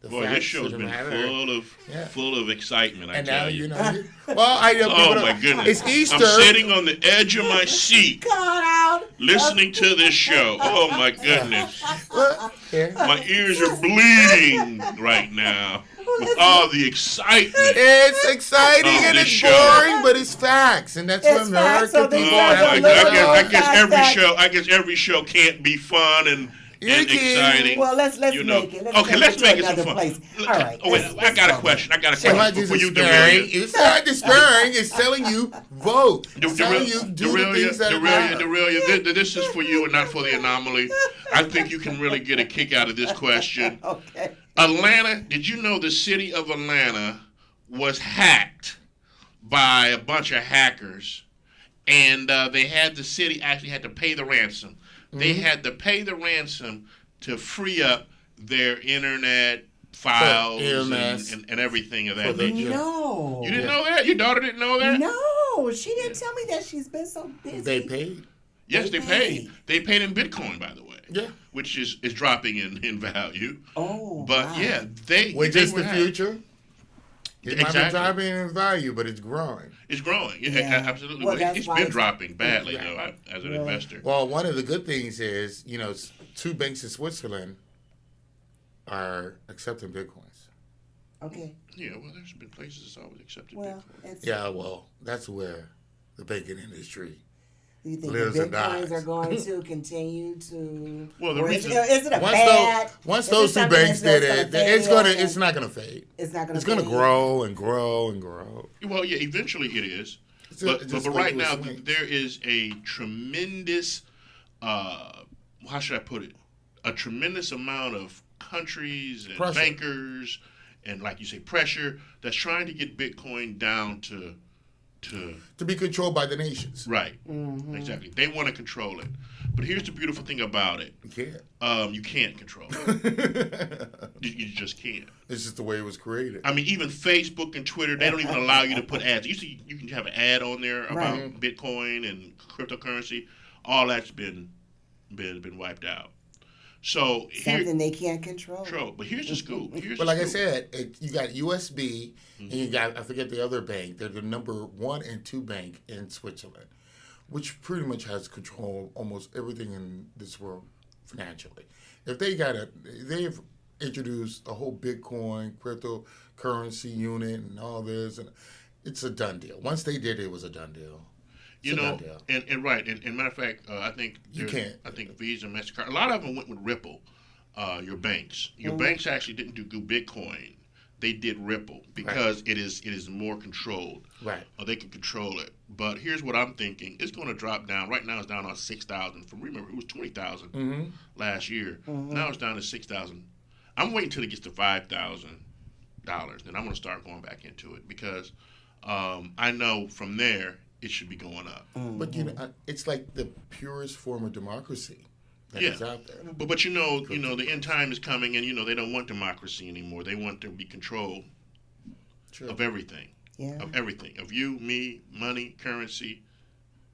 The Boy, this facts show's of the been matter- full of excitement, I And tell now you. you know. Well, I know. Oh people my don't- goodness. It's Easter. I'm sitting on the edge of my seat cut out. listening to this show. Oh my goodness. Well, yeah. My ears are bleeding right now with all the excitement. It's exciting Oh, and this it's show. boring, but it's facts, and that's It's what facts, so American these people Oh guys have my to are God. little I guess every facts. show can't be fun and You can. exciting. Well, let's You know. make it. Okay, let's make make it some another fun. place. All right. Oh, wait, let's I got a go question. I got a It's not question just for you, despairing. Derelia. It's not despairing. It's telling you vote. It's telling you do the things that matter. Derelia, this is for you and not for the anomaly. I think you can really get a kick out of this question. Okay. Atlanta, did you know the city of Atlanta was hacked by a bunch of hackers, and the city actually had to pay the ransom. They had to pay the ransom to free up their internet files EMS. and everything of that For the- nature. No. You didn't know that? Your daughter didn't know that? No, she didn't tell me that. She's been so busy. They paid. Yes, They they paid. They paid in Bitcoin, by the way. Yeah. Which is dropping in value. Oh, But wow. yeah, they Which they is were the hacked. future. It might be Exactly. dropping in value, but it's growing. It's growing. Yeah, Yeah. absolutely. Well, Well, that's it's why been it's- dropping badly, Yeah. though, as an Really? investor. Well, one of the good things is, 2 banks in Switzerland are accepting Bitcoins. Okay. Yeah, well, there's been places that's always accepted Well, Bitcoin. it's, Yeah, well, that's where the banking industry. you think lives the and Bitcoins dies. are going to continue to? Well, the or reason- is it a Once fad? once Is it those 2 something banks that's did gonna it, fade it's and not gonna fade. It's not going It's gonna grow and grow and grow. Well, yeah, eventually it is. It's But just right wait now, till it swings. there is a tremendous, how should I put it? A tremendous amount of countries and Pressure. bankers and, like you say, pressure that's trying to get Bitcoin down to to be controlled by the nations. right. Mm-hmm. Exactly. They want to control it. But here's the beautiful thing about it. You can't. You can't control it. You just can't. It's just the way it was created. I mean, even Facebook and Twitter, they don't even allow you to put ads. You can have an ad on there about Right. Bitcoin and cryptocurrency. All that's been wiped out. So Something they can't control. but here's the scoop. But like I said, you got USB, and you got, I forget the other bank. They're the number 1 and 2 bank in Switzerland, which pretty much has control of almost everything in this world financially. If they've introduced a whole Bitcoin cryptocurrency unit and all this, and it's a done deal. Once they did it, it was a done deal. You It's a know, done deal. and right, and matter of fact, I think You can't. I think Visa, Mastercard, a lot of them went with Ripple. Your banks, banks actually didn't do Bitcoin. They did Ripple because it is more controlled. Right. They can control it. But here's what I'm thinking: it's going to drop down. Right now, it's down on 6,000. From remember, it was 20,000 last year. Now it's down to 6,000. I'm waiting until it gets to $5,000. Then I'm going to start going back into it because I know from there it should be going up. But it's like the purest form of democracy. that is out there. But the end time is coming, and they don't want democracy anymore. They want to be control of everything. Yeah. Of everything. Of you, me, money, currency,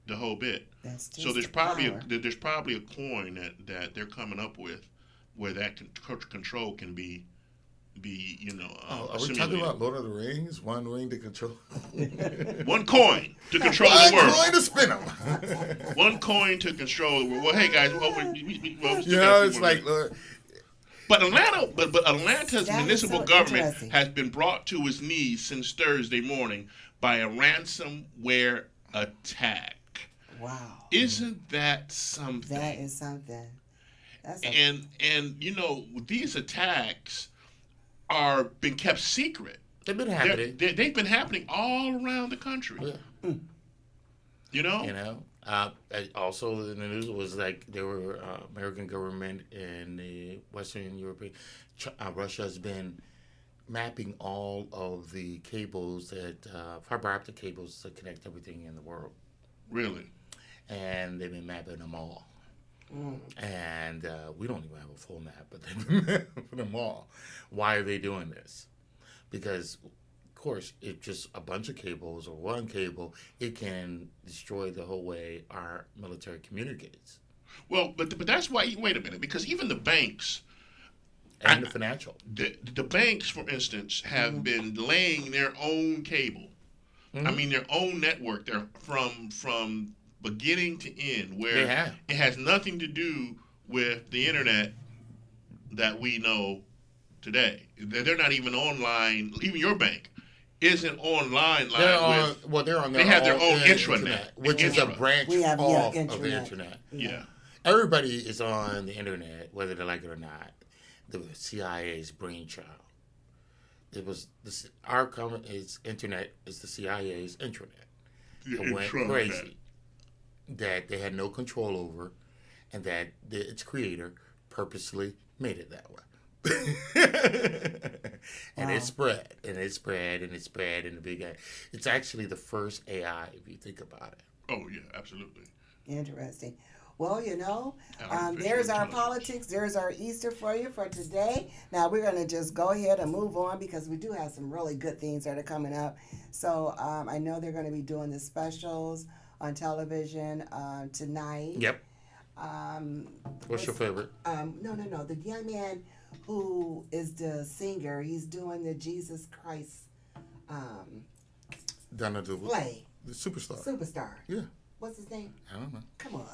the whole bit. That's just So there's power. there's probably a coin that they're coming up with where that control can be are we talking about Lord of the Rings? One ring to control. one coin to control the One world. coin to spin them. One coin to control the world. Well, hey guys, we still You got know, a few it's more like. minutes. But Atlanta's That is municipal so government interesting. has been brought to its knees since Thursday morning by a ransomware attack. Wow. Isn't that something? That is something. That's And these attacks are been kept secret. They've been happening. They've been happening all around the country. Yeah. You know? Also in the news was like there were American government and the Western European, Russia has been mapping all of the cables that fiber optic cables that connect everything in the world, Really? and they've been mapping them all. And we don't even have a full map, but they've been mapping them all. Why are they doing this? Because of course, if just a bunch of cables or one cable, it can destroy the whole way our military communicates. Well, but that's why. Wait a minute, because even the banks, And the financial. the banks, for instance, have been laying their own cable. I mean, their own network. They're from beginning to end, where They have. it has nothing to do with the internet that we know today. They're not even online. Even your bank isn't online. They're on They have their own intranet, which is a intra. branch We have, off yeah, of the intranet. internet. Yeah. Everybody is on the internet, whether they like it or not. The CIA's brainchild. It was internet is the CIA's intranet. It went Intranet. crazy. That they had no control over, and that its creator purposely made it that way. And it spread, and it spread, and it spread, and the big AI. It's actually the first AI, if you think about it. Oh yeah, absolutely. interesting. Well, Artificial there's our intelligence. politics. There's our Easter for you for today. Now we're going to just go ahead and move on because we do have some really good things that are coming up. So I know they're going to be doing the specials on television tonight. Yep. Um, What's your favorite? no. The young man who is the singer, he's doing the Jesus Christ Donna the play. The superstar. Superstar. Yeah. What's his name? I don't know. Come on.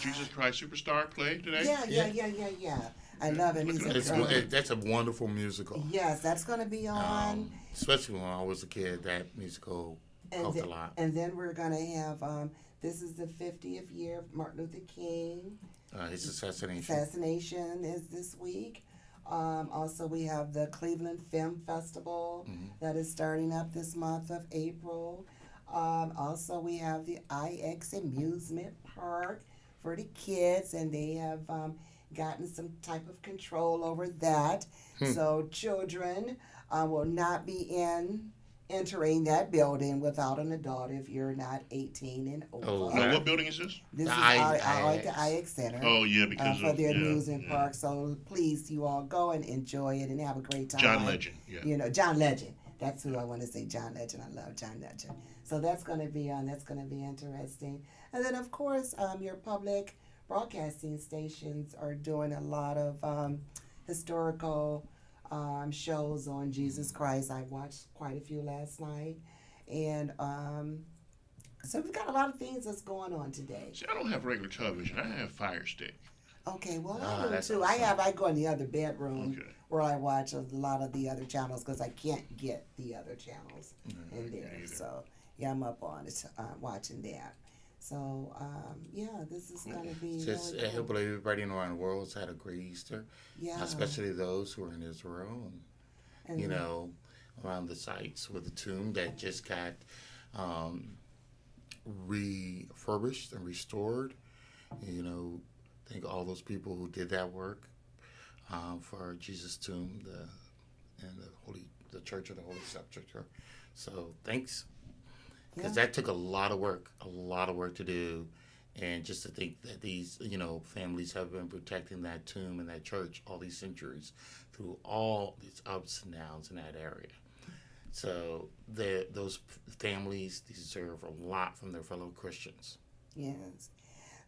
Jesus Christ Superstar play today? Yeah. I love him. He's That's a wonderful musical. yes, that's going to be on. Especially when I was a kid, that musical helped a lot. And then we're going to have, this is the 50th year of Martin Luther King. His assassination. Assassination is this week. Also, we have the Cleveland Film Festival that is starting up this month of April. Also, we have the IX Amusement Park for the kids, and they have gotten some type of control over that. So children will not be entering that building without an adult if you're not 18 and over. Oh, Now, what building is this? This The is IX. the IX Center. Oh yeah, because For of their amusement park. So please, you all go and enjoy it and have a great time. John Legend. Yeah. John Legend. That's who I want to say, John Legend. I love John Legend. So that's going to be on. That's going to be interesting. And then, of course, your public broadcasting stations are doing a lot of historical shows on Jesus Christ. I watched quite a few last night. And so we've got a lot of things that's going on today. See, I don't have regular television. I have Fire Stick. Okay, well, I do that's too. awesome. I go in the other bedroom Okay. where I watch a lot of the other channels because I can't get the other channels in there. either. So yeah, I'm up on it, watching that. So this is gonna be Just really I cool. believe everybody around the world has had a great Easter, Yeah, especially those who are in Israel and and around the sites with the tomb that just got refurbished and restored. Thank all those people who did that work for Jesus' tomb, the Church of the Holy Sepulchre. So thanks, because that took a lot of work to do, And just to think that these, families have been protecting that tomb and that church all these centuries through all these ups and downs in that area. So those families deserve a lot from their fellow Christians. Yes.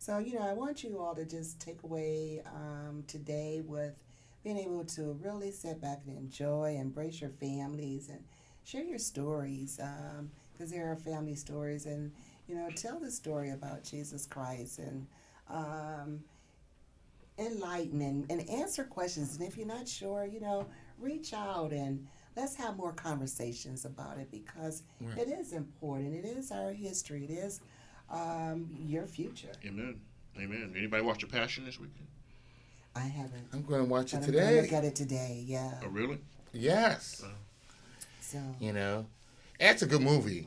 So, I want you all to just take away today with being able to really sit back and enjoy, embrace your families, and share your stories, because there are family stories, and, tell the story about Jesus Christ, and enlighten and answer questions. And if you're not sure, reach out and let's have more conversations about it, because Right. it is important. It is our history. It is your future. Amen. Amen. Anybody watch The Passion this weekend? I haven't. I'm going to watch it But I'm going to today. look at it today, yeah. Oh, really? Yes. So, That's a good movie.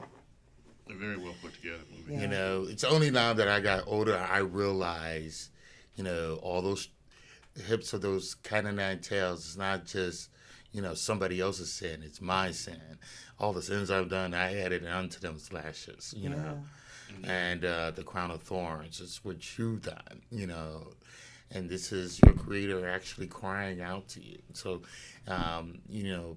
A very well put together movie. Yeah. It's only now that I got older I realize, all those hips of those Canaanite tales. It's not just, somebody else's sin. It's my sin. All the sins I've done, I added unto them slashes, And the crown of thorns is what you've done, And this is your creator actually crying out to you. So,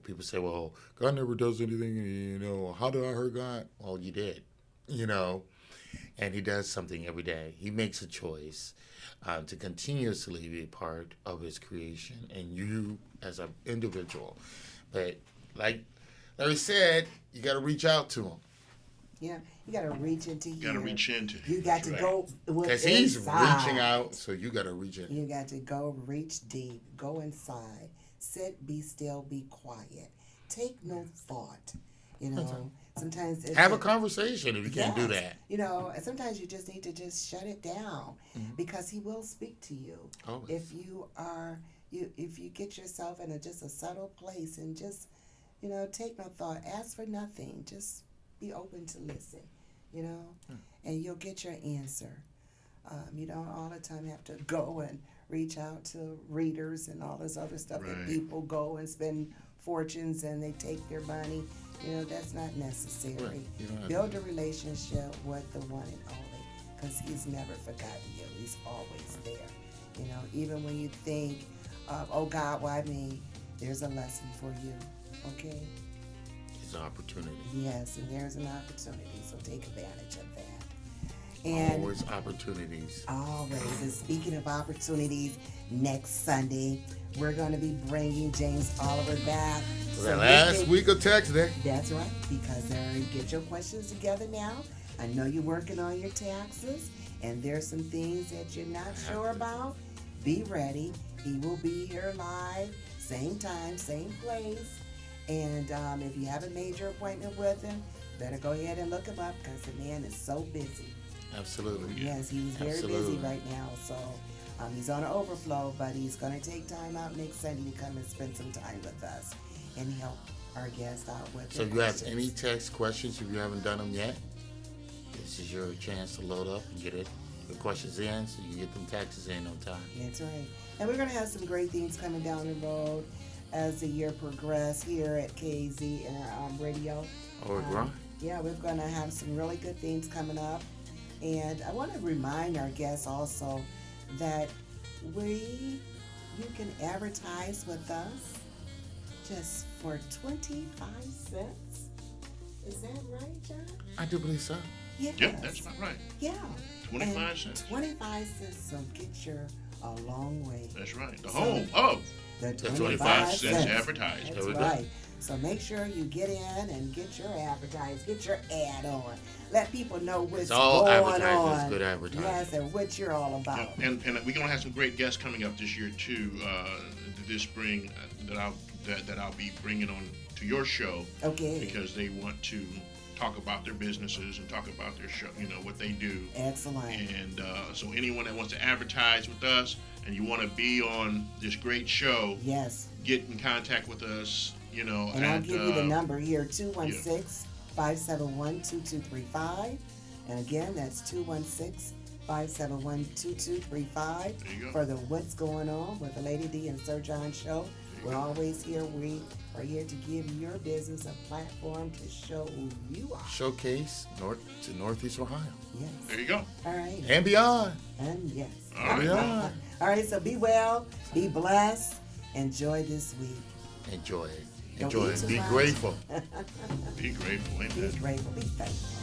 people say, well, God never does anything, how did I hurt God? Well, you did, and he does something every day. He makes a choice to continuously be part of his creation and you as an individual. But like Larry said, you got to reach out to him. yeah, you got to reach into You got to here. reach into. You got to That's go Because he's inside. reaching out, so you got to reach in. You got to go reach deep. Go inside. Sit, be still, be quiet. Take no thought. Sometimes it's Have a conversation if you can't do Yes. that. And sometimes you just need to just shut it down, because he will speak to you. Always. If you get yourself in just a subtle place and just, take no thought, ask for nothing, just be open to listen, and you'll get your answer. You don't all the time have to go and reach out to readers and all this other stuff that Right. people go and spend fortunes and they take their money. That's not necessary. Right. You don't have Build a relationship with the one and only, because he's never forgotten you. He's always there. Even when you think, oh God, why me? There's a lesson for you. Okay? It's an opportunity. Yes, and there's an opportunity, so take advantage of that. And Always opportunities. always, and speaking of opportunities, next Sunday, we're going to be bringing James Oliver back. So So that we last can- week of Tax Day. That's right, because get your questions together now. I know you're working on your taxes, and there's some things that you're not sure about. Be ready. He will be here live, same time, same place. And if you haven't made your appointment with him, better go ahead and look him up, because the man is so busy. Absolutely. Yes, he's very Absolutely. busy right now. So he's on an overflow, but he's going to take time out next Sunday to come and spend some time with us and help our guests out with So their if you have questions. any text questions, if you haven't done them yet, this is your chance to load up and get your questions in so you get them taxes in on time. That's right. And we're going to have some great things coming down the road as the year progresses here at KZ and our radio. Or Ron? Yeah, we're going to have some really good things coming up. And I want to remind our guests also that you can advertise with us just for 25 cents. Is that right, John? I do believe so. Yes. Yep, that's about right. Yeah. 25 And cents. 25 cents, so get you a long way. That's right. The So- home of The 25 cents advertised. That's There we go. right. So make sure you get in and get your advertise, get your ad on. Let people know what's all going advertising is on. good advertising. Yes, and what you're all about. And we're gonna have some great guests coming up this year too. This spring that I'll be bringing on to your show Okay. because they want to talk about their businesses and talk about their show. What they do. Excellent. And so anyone that wants to advertise with us and you want to be on this great show, Yes. get in contact with us. And I'll give you the number here, 216-571-2235. And again, that's 216-571-2235 There you go. for the What's Going On with the Lady D and Sir John show. We're always here. We are here to give your business a platform to show who you are. Showcase to Northeast Ohio. Yes. There you go. All right. And beyond. And yes. All right. Beyond. All right. So be well. Be blessed. Enjoy this week. Enjoy it. Don't Enjoy eat it. too Be much. grateful. Be grateful. Be Amen. grateful. Be thankful.